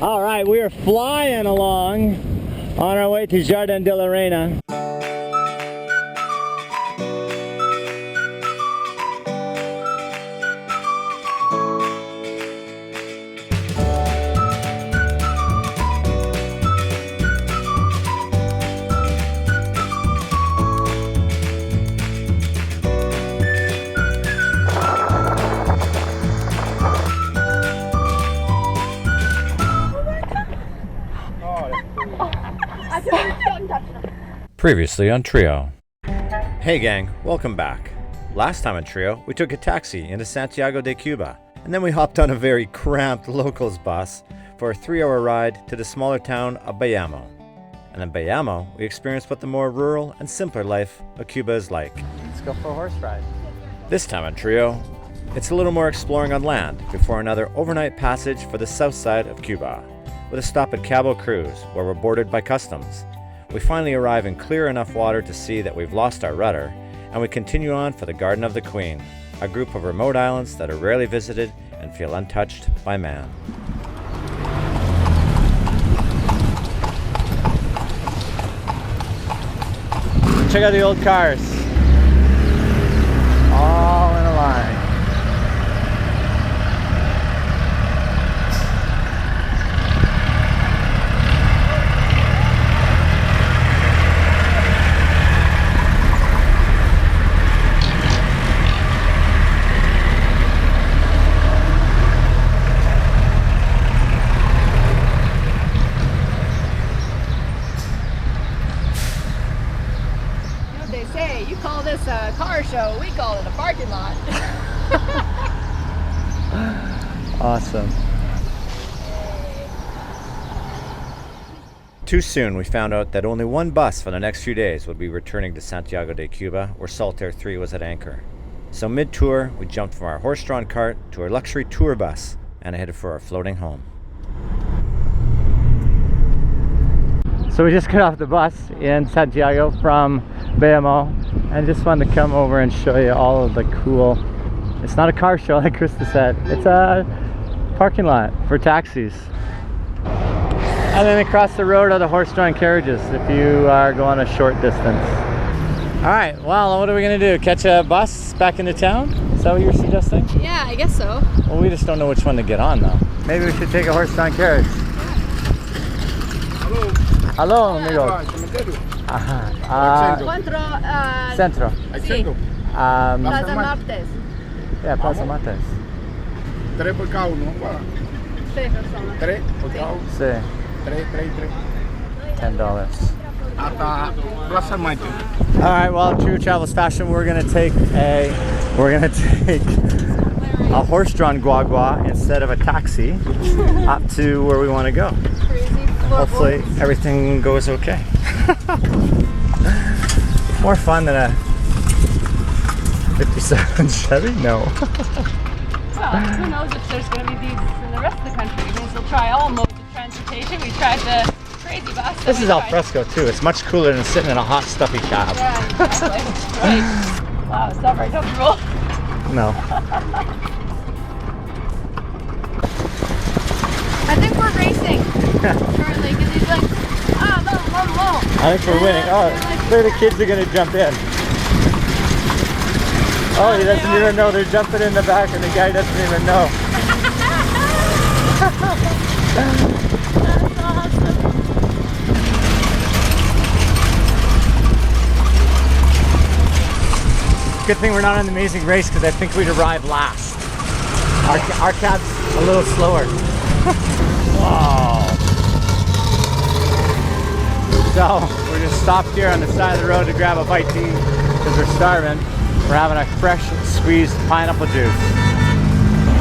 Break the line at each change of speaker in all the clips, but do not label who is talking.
All right, we are flying along on our way to Jardin de la Reina.
Previously on Trio. Hey gang, welcome back. Last time on Trio, we took a taxi into Santiago de Cuba, and then we hopped on a very cramped locals bus for a 3-hour ride to the smaller town of Bayamo. And in Bayamo, we experienced what the more rural and simpler life of Cuba is like.
Let's go for a horse ride.
This time on Trio, it's a little more exploring on land before another overnight passage for the south side of Cuba, with a stop at Cabo Cruz, where we're boarded by customs. We finally arrive in clear enough water to see that we've lost our rudder, and we continue on for the Garden of the Queen, a group of remote islands that are rarely visited and feel untouched by man.
Check out the old cars. All in a line.
You call this a car show, we call it a parking lot.
Awesome.
Too soon we found out that only one bus for the next few days would be returning to Santiago de Cuba, where Saltaire 3 was at anchor. So mid-tour, we jumped from our horse-drawn cart to our luxury tour bus and headed for our floating home.
So we just got off the bus in Santiago from Bayamo and just wanted to come over and show you all of the cool, it's not a car show like Krista said, it's a parking lot for taxis. And then across the road are the horse-drawn carriages if you are going a short distance. Alright, well, what are we going to do? Catch a bus back into town? Is that what you're suggesting?
Yeah, I guess so.
Well, we just don't know which one to get on though. Maybe we should take a horse-drawn carriage. Hello, amigo. Centro.
Sí. Plaza Martes.
Yeah, Plaza Martes.
Tres por cada uno.
Sí, personas.
Tres por cada uno.
Sí.
Tres.
$10.
Hasta Plaza Martes.
All right. Well, True Travels fashion, we're gonna take a horse-drawn guagua instead of a taxi up to where we want to go.
Crazy.
Hopefully everything goes okay. More fun than a 57 Chevy? No.
Well, who knows if there's going to be these in the rest of the country. We can still try all modes of transportation. We tried the crazy bus.
This is al fresco too. It's much cooler than sitting in a hot, stuffy cab.
Yeah, exactly. Right. Wow, it's not very comfortable.
No.
I think we're racing currently because he's like, whoa.
I think we're winning. Oh, there the kids are going to jump in. Oh, he doesn't even know. They're jumping in the back and the guy doesn't even know.
That's awesome.
Good thing we're not on the Amazing Race because I think we'd arrive last. Our cab's a little slower. Wow. So we're just stopped here on the side of the road to grab a bite to eat because we're starving. We're having a fresh squeezed pineapple juice.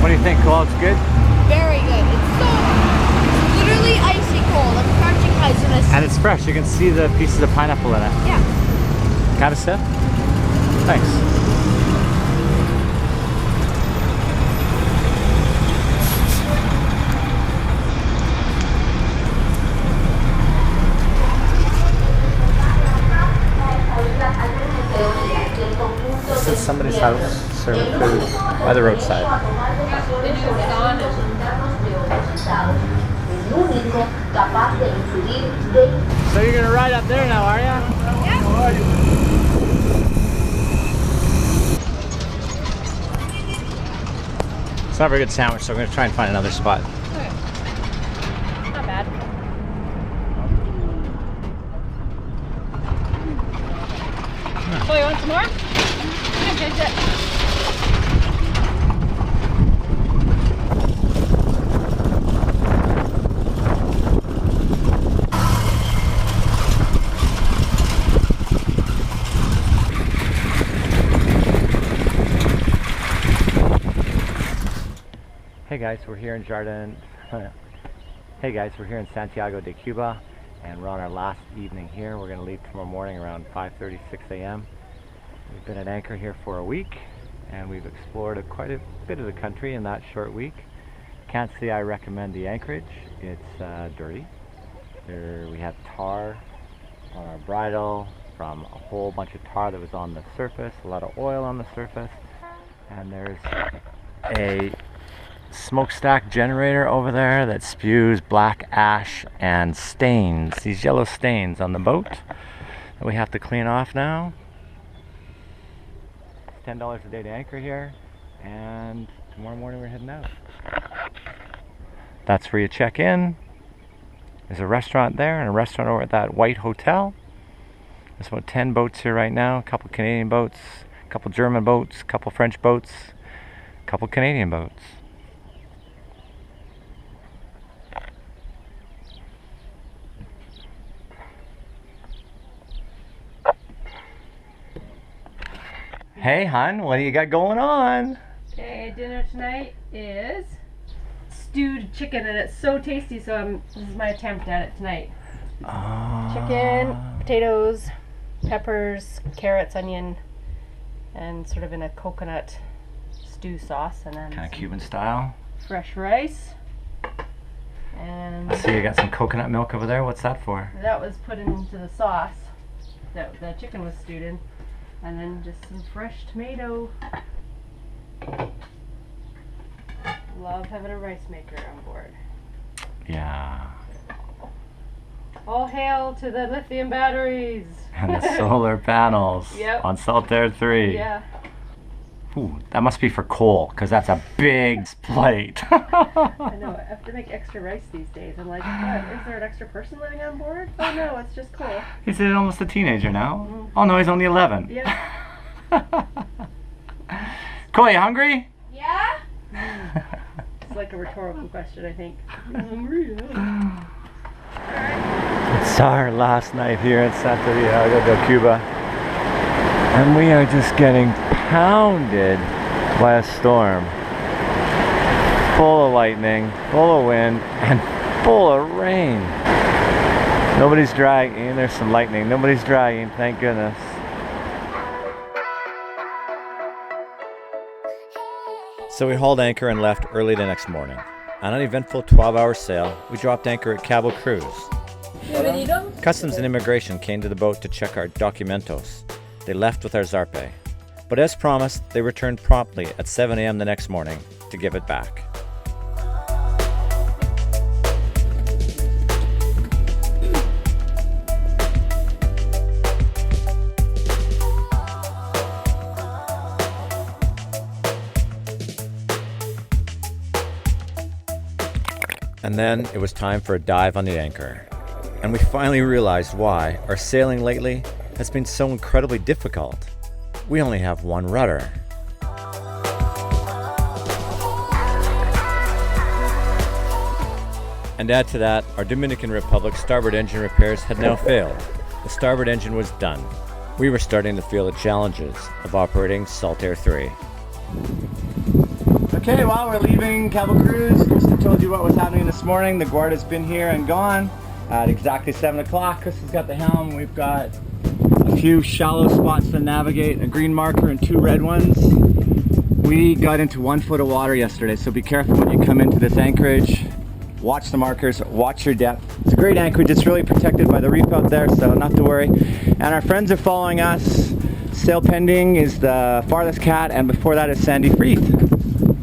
What do you think, Cole? It's good?
Very good. It's literally icy cold. I'm crunching iciness.
And it's fresh. You can see the pieces of pineapple in it.
Yeah.
Can I have a sip? Thanks. This is somebody's house serving food by the roadside.
capaz de incidir de...
So you're gonna ride up there now, are ya? It's not a very good sandwich, so I'm gonna try and find another spot.
Okay. Not bad. Oh, you want some more? Yeah, taste it.
Hey guys, we're here in Hey guys, we're here in Santiago de Cuba, and we're on our last evening here. We're going to leave tomorrow morning around 5:36 a.m. We've been at anchor here for a week, and we've explored quite a bit of the country in that short week. Can't say I recommend the anchorage. It's dirty. We had tar on our bridle from a whole bunch of tar that was on the surface, a lot of oil on the surface, and there's a smokestack generator over there that spews black ash and stains, these yellow stains on the boat that we have to clean off now. It's $10 a day to anchor here, and tomorrow morning we're heading out. That's where you check in. There's a restaurant there and a restaurant over at that white hotel. There's about 10 boats here right now, a couple Canadian boats, a couple German boats, a couple French boats, a couple Canadian boats. Hey hun, what do you got going on?
Okay, dinner tonight is stewed chicken, and it's so tasty, so this is my attempt at it tonight. Chicken, potatoes, peppers, carrots, onion, and sort of in a coconut stew sauce, and then
Kind of Cuban style.
fresh rice. And
I see you got some coconut milk over there. What's that for?
that was put into the sauce that the chicken was stewed in. And then just some fresh tomato. Love having a rice maker on board.
Yeah.
All hail to the lithium batteries.
And the solar panels
Yep.
on SE3.
Yeah.
Ooh, that must be for coal, because that's a big plate.
I know. I have to make extra rice these days. I'm like, what? Is there an extra person living on board? Oh no, it's just coal.
He's almost a teenager now. Oh no, he's only 11.
Yeah.
Cole, you hungry?
Yeah?
It's like a rhetorical question, I think. I'm hungry. Yeah.
It's our last night here in Santiago de Cuba, and we are just getting pounded by a storm. Full of lightning, full of wind, and full of rain. Nobody's dragging. There's some lightning. Nobody's dragging, thank goodness.
So we hauled anchor and left early the next morning. On an eventful 12-hour sail, we dropped anchor at Cabo Cruz. Customs and Immigration came to the boat to check our documentos. They left with our zarpe. But as promised, they returned promptly at 7 a.m. the next morning to give it back. And then it was time for a dive on the anchor. And we finally realized why our sailing lately has been so incredibly difficult. We only have one rudder. And add to that, our Dominican Republic starboard engine repairs had now failed. The starboard engine was done. We were starting to feel the challenges of operating SE3.
Okay, well, we're leaving Cabo Cruz. Krista told you what was happening this morning. The Guarda's been here and gone at exactly 7 o'clock. Krista's got the helm. We've got a few shallow spots to navigate, a green marker and 2 red ones. We got into 1 foot of water yesterday, so be careful when you come into this anchorage. Watch the markers, watch your depth. It's a great anchorage. It's really protected by the reef out there, so not to worry. And our friends are following us. Sail pending is the farthest cat, and before that is Sandy Freeth.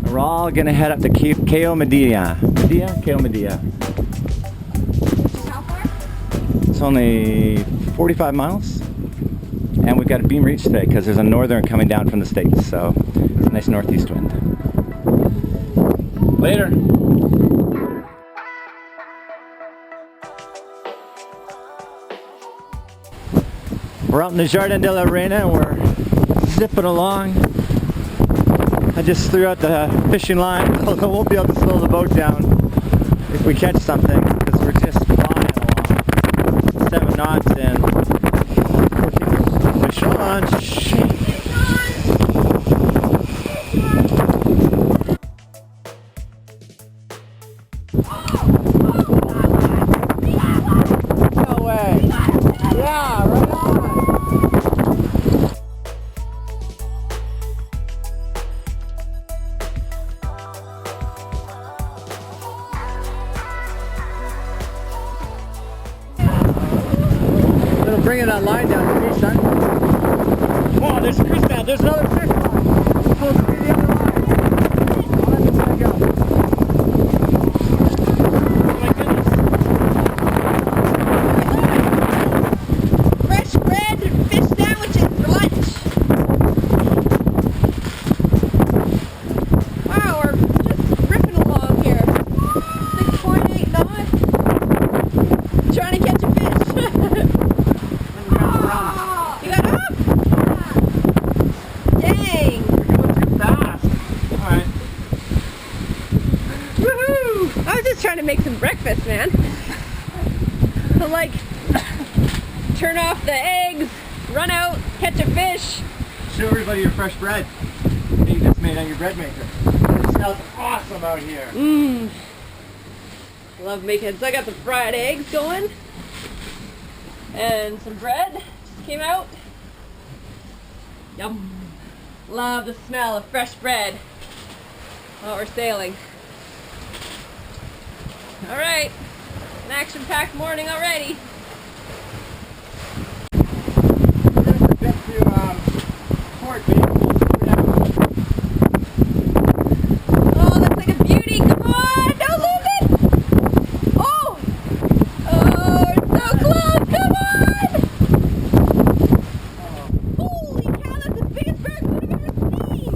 We're all gonna head up to Cayo Medina. Cayo Medina. It's only 45 miles. And we've got a beam reach today because there's a northern coming down from the States. So it's a nice northeast wind. Later. We're out in the Jardin de la Reina and we're zipping along. I just threw out the fishing line, although we'll be able to slow the boat down if we catch something because we're just flying along. 7 knots and 14 fish on. Shit. No way. Yeah, right on. Little bringing that line down to me, son. Oh, there's a fish now. There's another fish line. Supposed to be the other line. Oh, that's gonna go. Oh my goodness.
Fresh bread and fish sandwiches for lunch. Wow, we're just ripping along here. 6.8 knots. Trying to catch a fish. You got up? Dang.
Too fast. Alright.
Woohoo! I was just trying to make some breakfast, man. So like, turn off the eggs, run out, catch a fish.
Show everybody your fresh bread that you just made on your bread maker. It smells awesome out here.
Mmm. Love making, so I got the fried eggs going. And some bread just came out. Yum. Love the smell of fresh bread while we're sailing. Alright, an action-packed morning already.
Get to port, baby.
Oh, that's like a beauty. Come on, don't lose it. Oh, oh, it's so close. Come on. Holy cow, that's the biggest barracuda I've ever seen.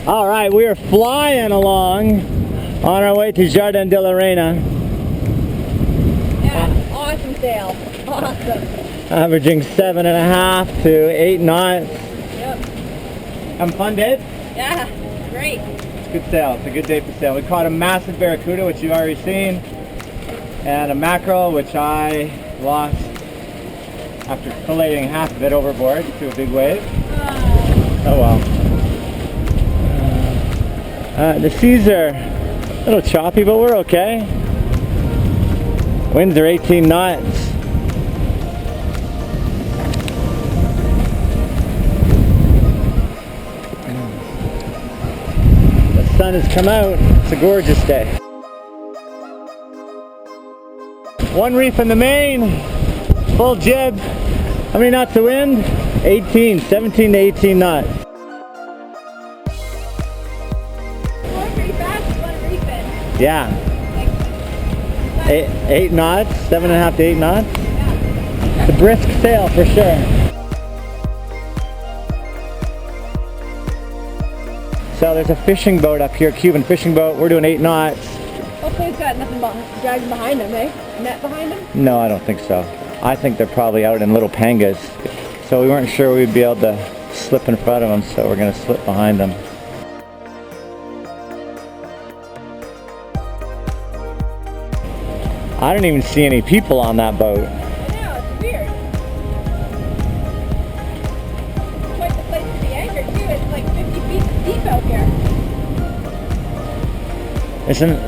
All right, we are flying along on our way to Jardin de la Reina.
Yeah, awesome sail. Awesome.
Averaging 7.5 to 8 knots.
Yep.
Having fun, Dave?
Yeah, great.
It's a good sail. It's a good day for sail. We caught a massive barracuda, which you've already seen, and a mackerel, which I lost after collating half of it overboard to a big wave. Oh well. The seas are a little choppy, but we're okay. Winds are 18 knots. The sun has come out. It's a gorgeous day. One reef in the main, full jib. How many knots of wind? 17 to 18 knots. Yeah. 8 knots, 7.5 to 8 knots. It's a brisk sail for sure. So there's a fishing boat up here, Cuban fishing boat. We're doing 8 knots.
Hopefully it's got nothing dragging behind them, eh? A net behind them?
No, I don't think so. I think they're probably out in little pangas. So we weren't sure we'd be able to slip in front of them, so we're going to slip behind them. I don't even see any people on that boat.
I know, it's weird. Quite the place to be anchored too. It's like 50 feet deep out here.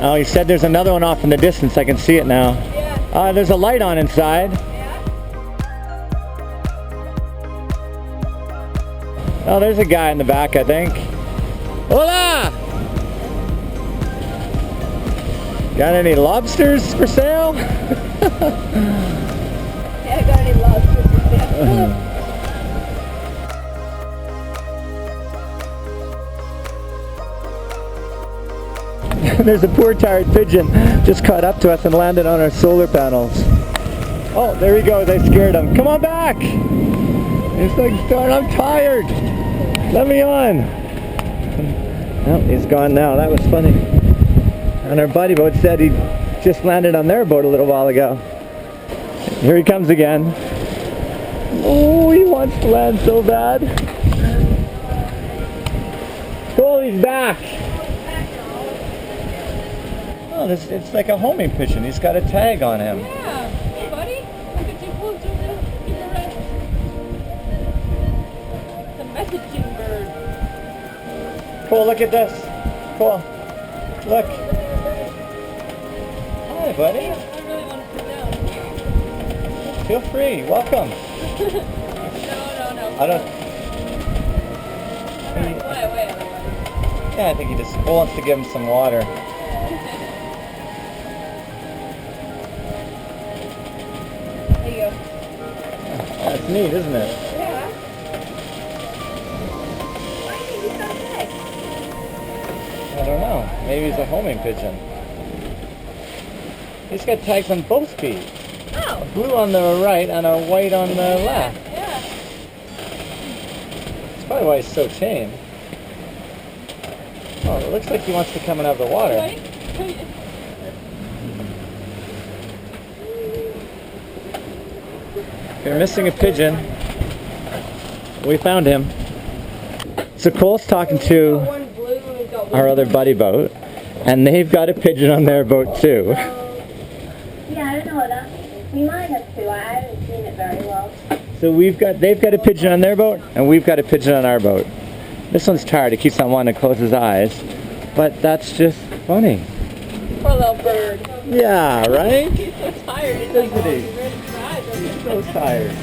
Oh, you said there's another one off in the distance. I can see it now.
Yeah.
There's a light on inside.
Yeah.
Oh, there's a guy in the back, I think. Hola! Got any lobsters for sale?
Yeah, I got any lobsters for sale.
There's a poor tired pigeon just caught up to us and landed on our solar panels. Oh, there he goes. I scared him. Come on back! He's like, darn, I'm tired. Let me on. Oh, he's gone now. That was funny. And our buddy boat said he just landed on their boat a little while ago. Here he comes again. Oh, he wants to land so bad. Oh, he's back. Oh, it's like a homing pigeon. He's got a tag on him.
Yeah. Hey, buddy. Look at you close your little cigarette. The messaging bird.
Cool, look at this. Cool. Look. Hi, buddy.
I really want to sit down.
Feel free. Welcome.
No.
I don't...
Wait.
Yeah, I think he just wants to give him some water.
There you go.
That's neat, isn't it?
Yeah. Why do you got legs?
I don't know. Maybe he's a homing pigeon. He's got tags on both feet.
Oh.
Blue on the right and a white on the left.
Yeah.
That's probably why he's so tame. Oh, it looks like he wants to come and have the water.
Right?
If you're missing a pigeon, we found him. So Cole's talking to
One blue and we've got
our other buddy boat, and they've got a pigeon on their boat too.
Yeah, I don't know that. We might have two. I haven't seen it very well.
So they've got a pigeon on their boat, and we've got a pigeon on our boat. This one's tired. He keeps on wanting to close his eyes, but that's just funny.
Poor little bird.
Yeah, right?
He's so tired. He's
Isn't
like,
he?
he's ready to cry.
He's so tired.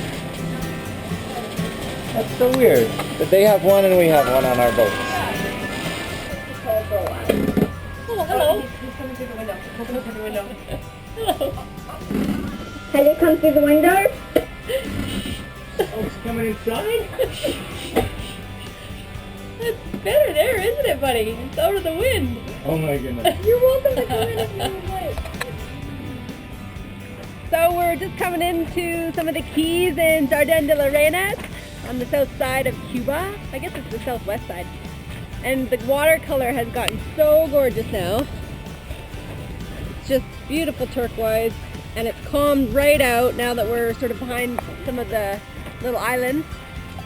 That's so weird that they have one and we have one on our boat.
Oh, hello. He's coming through the window. Open up the window. Hello.
Has it come through the window?
Oh, it's coming inside?
It's better there, isn't it, buddy? It's out of the wind.
Oh my goodness.
You're welcome to come in if you would like. So we're just coming into some of the keys in Jardin de la Reina's on the south side of Cuba. I guess it's the southwest side. And the watercolor has gotten so gorgeous now. It's just beautiful turquoise, and it's calmed right out now that we're sort of behind some of the little islands.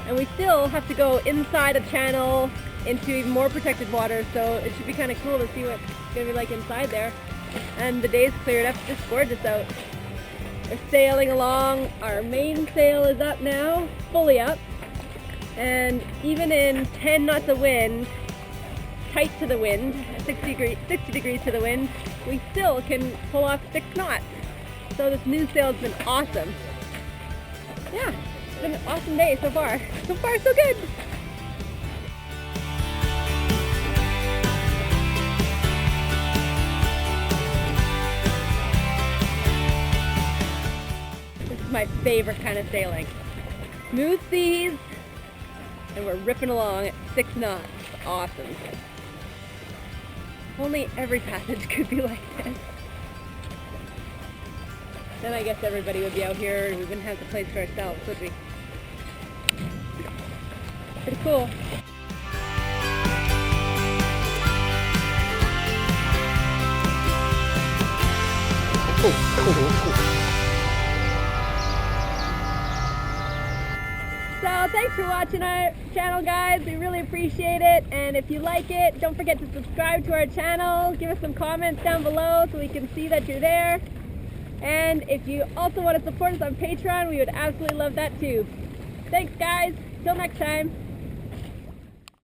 And we still have to go inside a channel into even more protected water, so it should be kind of cool to see what it's going to be like inside there. And the day's cleared up, it's just gorgeous out. We're sailing along, our main sail is up now, fully up. And even in 10 knots of wind, tight to the wind, 60 degrees to the wind, we still can pull off 6 knots. So this new sail's been awesome. Yeah, it's been an awesome day so far. So far, so good. This is my favorite kind of sailing. Smooth seas, and we're ripping along at 6 knots. Awesome. If only every passage could be like this. Then I guess everybody would be out here and we wouldn't have the place to ourselves, would we? Pretty cool. So thanks for watching our channel, guys. We really appreciate it. And if you like it, don't forget to subscribe to our channel. Give us some comments down below so we can see that you're there. And if you also want to support us on Patreon, we would absolutely love that too. Thanks, guys. Till next time.